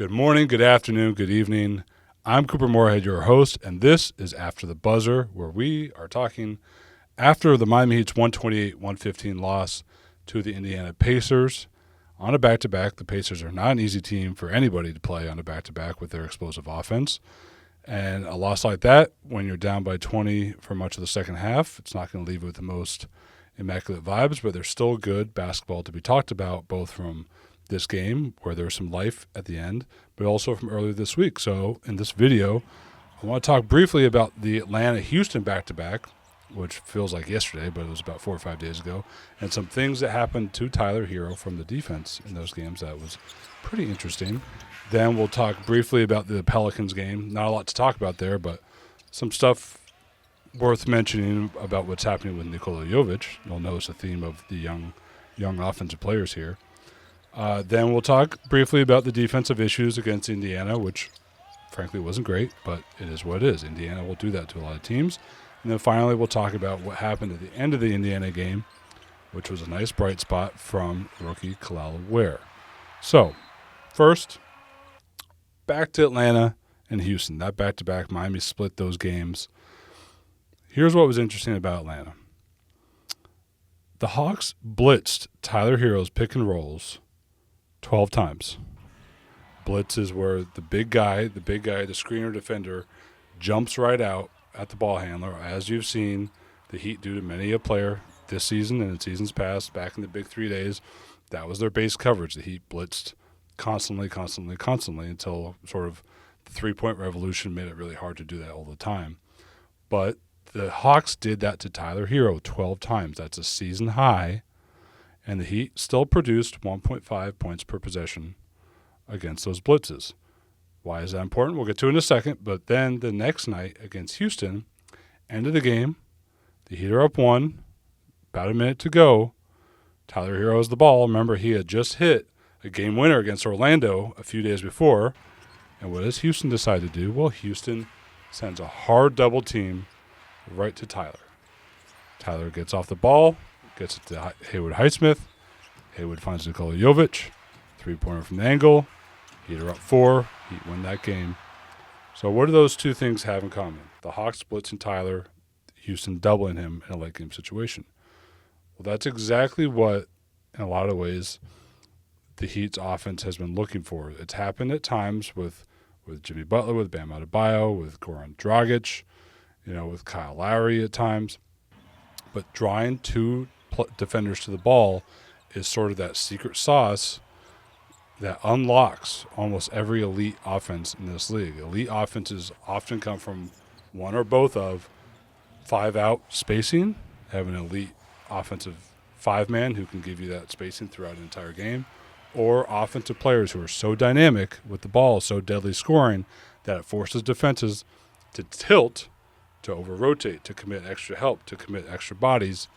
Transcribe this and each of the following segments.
Good morning, good afternoon, good evening. I'm Couper Moorhead, your host, and this is After the Buzzer, where we are talking after the Miami Heat's 128-115 loss to the Indiana Pacers on a back-to-back. The Pacers are not an easy team for anybody to play on a back-to-back with their explosive offense. And a loss like that, when you're down by 20 for much of the second half, it's not going to leave you with the most immaculate vibes, but there's still good basketball to be talked about, both from this game, where there's some life at the end, but also from earlier this week. So in this video, I want to talk briefly about the Atlanta-Houston back-to-back, which feels like yesterday, but it was about 4 or 5 days ago, and some things that happened to Tyler Herro from the defense in those games that was pretty interesting. Then we'll talk briefly about the Pelicans game. Not a lot to talk about there, but some stuff worth mentioning about what's happening with Niko Jović. You'll notice a theme of the young offensive players here. Then we'll talk briefly about the defensive issues against Indiana, which frankly wasn't great, but it is what it is. Indiana will do that to a lot of teams. And then finally we'll talk about what happened at the end of the Indiana game, which was a nice bright spot from rookie Kel'el Ware. So first, back to Atlanta and Houston. That back-to-back, Miami split those games. Here's what was interesting about Atlanta. The Hawks blitzed Tyler Herro's pick and rolls 12 times. Blitz is where the big guy, the screener defender, jumps right out at the ball handler. As you've seen the Heat do to many a player this season and in seasons past, back in the big 3 days, that was their base coverage. The Heat blitzed constantly until sort of the three-point revolution made it really hard to do that all the time. But the Hawks did that to Tyler Herro 12 times. That's a season high. And the Heat still produced 1.5 points per possession against those blitzes. Why is that important? We'll get to it in a second. But then the next night against Houston, end of the game, the Heat are up 1, about a minute to go. Tyler Herro has the ball. Remember, he had just hit a game winner against Orlando a few days before. And what does Houston decide to do? Well, Houston sends a hard double team right to Tyler. Tyler gets off the ball, gets it to Haywood Highsmith. Haywood finds Niko Jović. Three-pointer from the angle. Heat are up 4. Heat win that game. So what do those two things have in common? The Hawks blitzing Tyler, Houston doubling him in a late-game situation. Well, that's exactly what, in a lot of ways, the Heat's offense has been looking for. It's happened at times with Jimmy Butler, with Bam Adebayo, with Goran Dragic, with Kyle Lowry at times. But drawing two defenders to the ball is sort of that secret sauce that unlocks almost every elite offense in this league. Elite offenses often come from one or both of 5-out spacing, have an elite offensive 5-man who can give you that spacing throughout an entire game, or offensive players who are so dynamic with the ball, so deadly scoring, that it forces defenses to tilt, to over-rotate, to commit extra help, to commit extra bodies,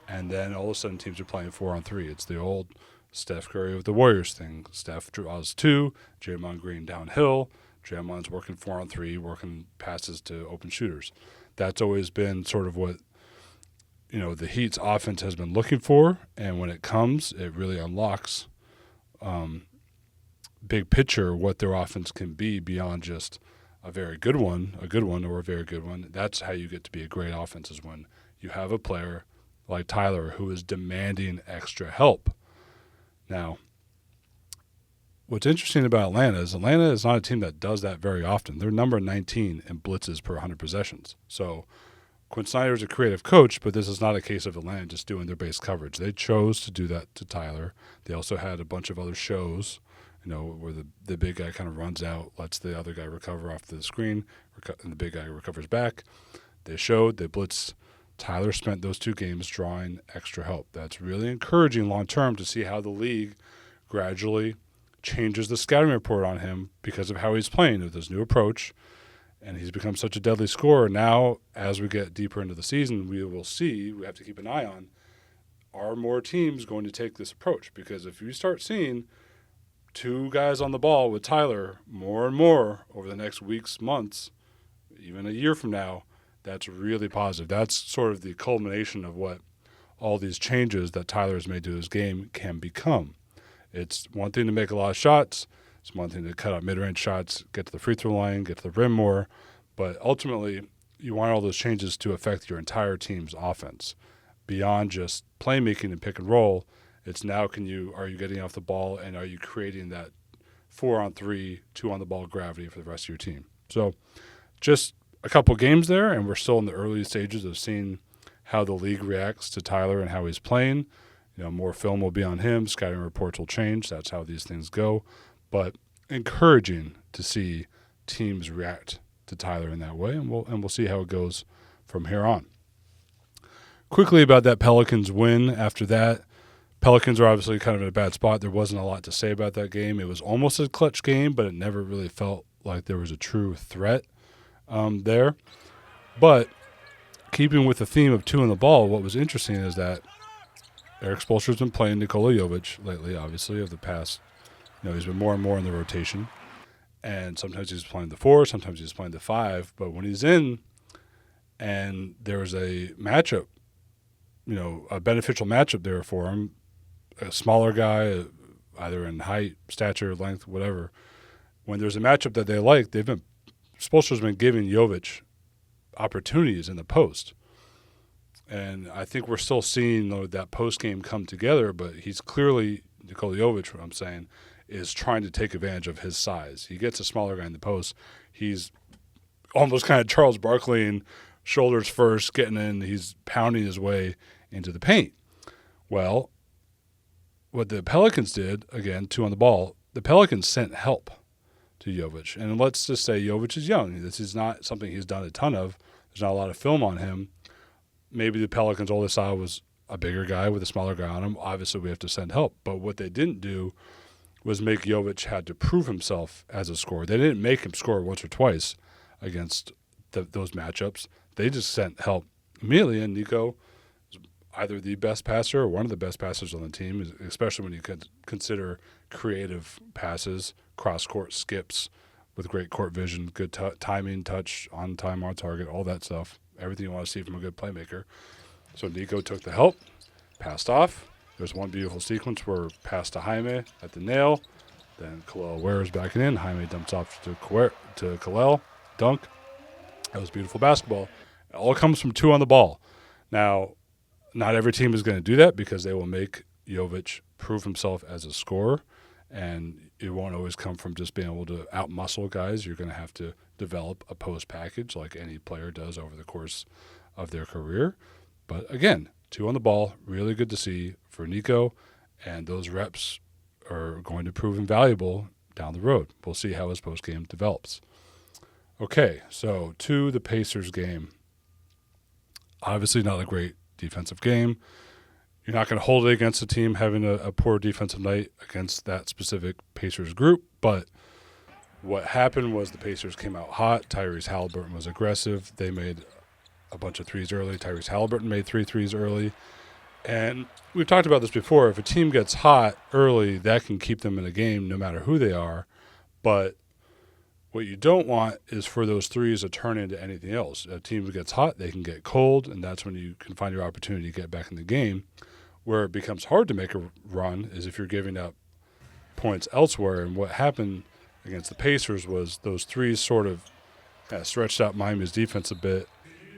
and then all of a sudden teams are playing 4-on-3. It's the old Steph Curry with the Warriors thing. Steph draws 2, Draymond Green downhill, Draymond's working 4-on-3, working passes to open shooters. That's always been sort of what the Heat's offense has been looking for, and when it comes, it really unlocks big picture what their offense can be beyond just a very good one, or a very good one. That's how you get to be a great offense, is when you have a player like Tyler who is demanding extra help. Now, what's interesting about Atlanta is not a team that does that very often. They're number 19 in blitzes per 100 possessions. So Quinn Snyder's a creative coach, but this is not a case of Atlanta just doing their base coverage. They chose to do that to Tyler. They also had a bunch of other shows, where the big guy kind of runs out, lets the other guy recover off the screen, and the big guy recovers back. They blitzed. Tyler spent those 2 games drawing extra help. That's really encouraging long-term to see how the league gradually changes the scouting report on him because of how he's playing with his new approach, and he's become such a deadly scorer. Now, as we get deeper into the season, we have to keep an eye on, are more teams going to take this approach? Because if you start seeing 2 guys on the ball with Tyler more and more over the next weeks, months, even a year from now, that's really positive. That's sort of the culmination of what all these changes that Tyler has made to his game can become. It's one thing to make a lot of shots. It's one thing to cut out mid-range shots, get to the free throw line, get to the rim more. But ultimately, you want all those changes to affect your entire team's offense. Beyond just playmaking and pick and roll, it's now are you getting off the ball and are you creating that 4-on-3, 2-on-the-ball gravity for the rest of your team. So just a couple games there, and we're still in the early stages of seeing how the league reacts to Tyler and how he's playing. More film will be on him. Scouting reports will change. That's how these things go. But encouraging to see teams react to Tyler in that way, and we'll see how it goes from here on. Quickly about that Pelicans win after that. Pelicans are obviously kind of in a bad spot. There wasn't a lot to say about that game. It was almost a clutch game, but it never really felt like there was a true threat there. But keeping with the theme of 2 on the ball, what was interesting is that Erik Spoelstra's been playing Nikola Jović lately, obviously, of the past. He's been more and more in the rotation. And sometimes he's playing the 4, sometimes he's playing the 5. But when he's in and there was a matchup, a beneficial matchup there for him, a smaller guy, either in height, stature, length, whatever, when there's a matchup that they like, Spoelstra's been giving Jović opportunities in the post. And I think we're still seeing that post game come together, but he's clearly, Nikola Jović, what I'm saying, is trying to take advantage of his size. He gets a smaller guy in the post. He's almost kind of Charles Barkley, shoulders first, getting in. He's pounding his way into the paint. Well, what the Pelicans did, again, 2 on the ball, the Pelicans sent help to Jović. And let's just say Jović is young. This is not something he's done a ton of. There's not a lot of film on him. Maybe the Pelicans, all they saw was a bigger guy with a smaller guy on him. Obviously, we have to send help. But what they didn't do was make Jović had to prove himself as a scorer. They didn't make him score once or twice against those matchups. They just sent help immediately, and Niko is either the best passer or one of the best passers on the team, especially when you consider creative passes, cross-court skips with great court vision, good timing, touch, on time, on target, all that stuff, everything you want to see from a good playmaker. So Niko took the help, passed off. There's one beautiful sequence where pass to Jaime at the nail. Then Kel'el Ware's backing in. Jaime dumps off to Kel'el. Dunk. That was beautiful basketball. It all comes from 2 on the ball. Now, not every team is going to do that because they will make Jović prove himself as a scorer. And it won't always come from just being able to out-muscle guys. You're going to have to develop a post package like any player does over the course of their career. But again, 2 on the ball, really good to see for Niko, and those reps are going to prove invaluable down the road. We'll see how his post-game develops. Okay, so to the Pacers game. Obviously not a great defensive game. You're not going to hold it against a team having a poor defensive night against that specific Pacers group, but what happened was the Pacers came out hot. Tyrese Halliburton was aggressive. They made a bunch of threes early. Tyrese Halliburton made 3 threes early. And we've talked about this before. If a team gets hot early, that can keep them in a game no matter who they are. But what you don't want is for those threes to turn into anything else. A team that gets hot, they can get cold, and that's when you can find your opportunity to get back in the game. Where it becomes hard to make a run is if you're giving up points elsewhere. And what happened against the Pacers was those threes sort of stretched out Miami's defense a bit.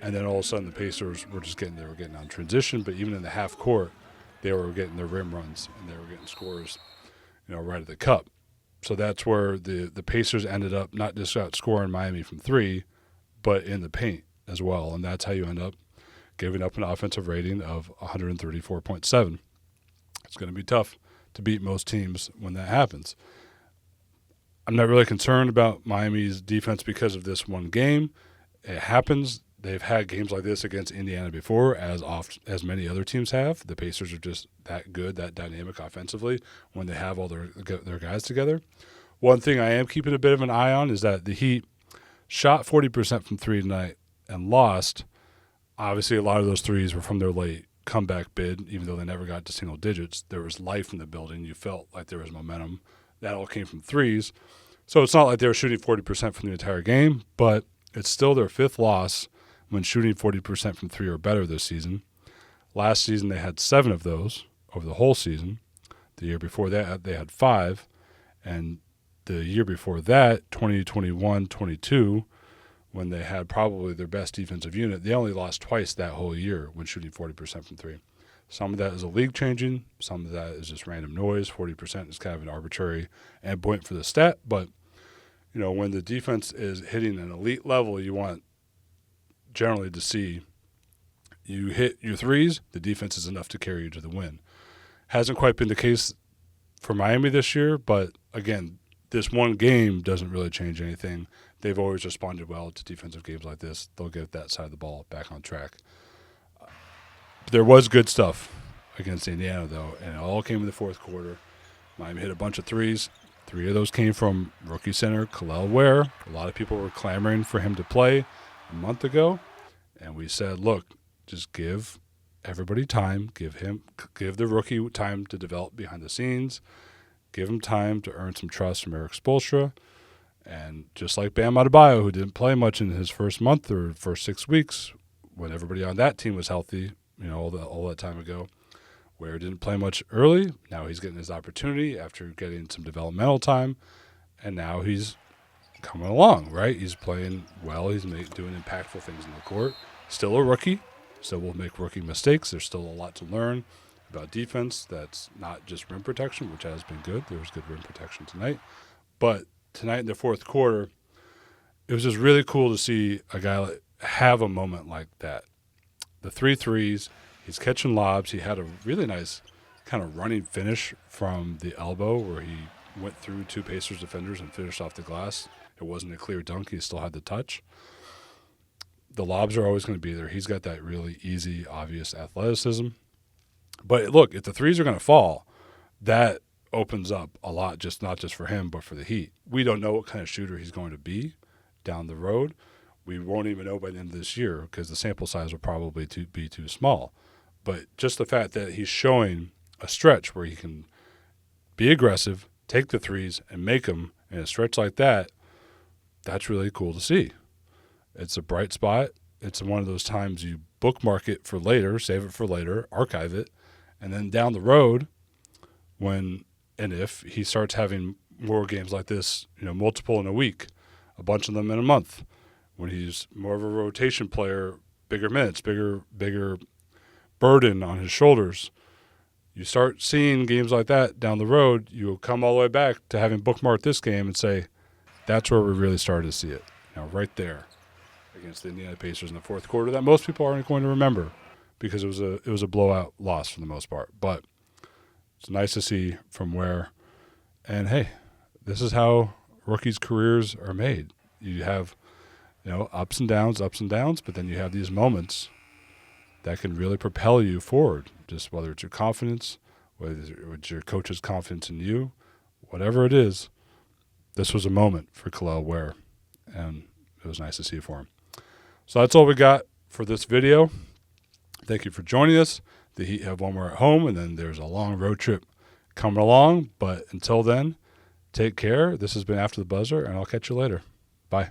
And then all of a sudden the Pacers were getting on transition, but even in the half court, they were getting their rim runs and they were getting scores, right at the cup. So that's where the Pacers ended up not just outscoring Miami from 3, but in the paint as well. And that's how you end up giving up an offensive rating of 134.7. It's going to be tough to beat most teams when that happens. I'm not really concerned about Miami's defense because of this one game. It happens. They've had games like this against Indiana before, as many other teams have. The Pacers are just that good, that dynamic offensively when they have all their guys together. One thing I am keeping a bit of an eye on is that the Heat shot 40% from 3 tonight and lost. Obviously, a lot of those threes were from their late comeback bid, even though they never got to single digits. There was life in the building. You felt like there was momentum. That all came from threes. So it's not like they were shooting 40% from the entire game, but it's still their 5th loss when shooting 40% from 3 or better this season. Last season, they had 7 of those over the whole season. The year before that, they had 5. And the year before that, 2021-22, when they had probably their best defensive unit, they only lost twice that whole year when shooting 40% from three. Some of that is a league changing. Some of that is just random noise. 40% is kind of an arbitrary endpoint for the stat. But, when the defense is hitting an elite level, you want generally to see you hit your threes, the defense is enough to carry you to the win. Hasn't quite been the case for Miami this year, but again, this one game doesn't really change anything. They've always responded well to defensive games like this. They'll get that side of the ball back on track. There was good stuff against Indiana, though, and it all came in the fourth quarter. Miami hit a bunch of threes. 3 of those came from rookie center Kel'el Ware. A lot of people were clamoring for him to play a month ago, and we said, look, just give everybody time. Give the rookie time to develop behind the scenes. Give him time to earn some trust from Erik Spoelstra. And just like Bam Adebayo, who didn't play much in his first month or first 6 weeks, when everybody on that team was healthy, all that time ago, Ware didn't play much early. Now he's getting his opportunity after getting some developmental time, and now he's coming along, right? He's playing well. He's doing impactful things in the court. Still a rookie, so we'll make rookie mistakes. There's still a lot to learn about defense. That's not just rim protection, which has been good. There was good rim protection tonight. But tonight in the fourth quarter, it was just really cool to see a guy have a moment like that. The 3 threes, he's catching lobs. He had a really nice kind of running finish from the elbow where he went through 2 Pacers defenders and finished off the glass. It wasn't a clear dunk. He still had the touch. The lobs are always going to be there. He's got that really easy, obvious athleticism. But look, if the threes are going to fall, that opens up a lot, not just for him, but for the Heat. We don't know what kind of shooter he's going to be down the road. We won't even know by the end of this year because the sample size will probably be too small. But just the fact that he's showing a stretch where he can be aggressive, take the threes, and make them in a stretch like that, that's really cool to see. It's a bright spot. It's one of those times you bookmark it for later, save it for later, archive it, and then down the road, when and if he starts having more games like this, multiple in a week, a bunch of them in a month, when he's more of a rotation player, bigger minutes, bigger burden on his shoulders, you start seeing games like that down the road, you'll come all the way back to having bookmarked this game and say, that's where we really started to see it, right there against the Indiana Pacers in the fourth quarter that most people aren't going to remember because it was a blowout loss for the most part. But it's nice to see from Ware. And, hey, this is how rookies' careers are made. You have, ups and downs, but then you have these moments that can really propel you forward, just whether it's your confidence, whether it's your coach's confidence in you, whatever it is. This was a moment for Kel'el Ware, and it was nice to see it for him. So that's all we got for this video. Thank you for joining us. The Heat have one more at home, and then there's a long road trip coming along. But until then, take care. This has been After the Buzzer, and I'll catch you later. Bye.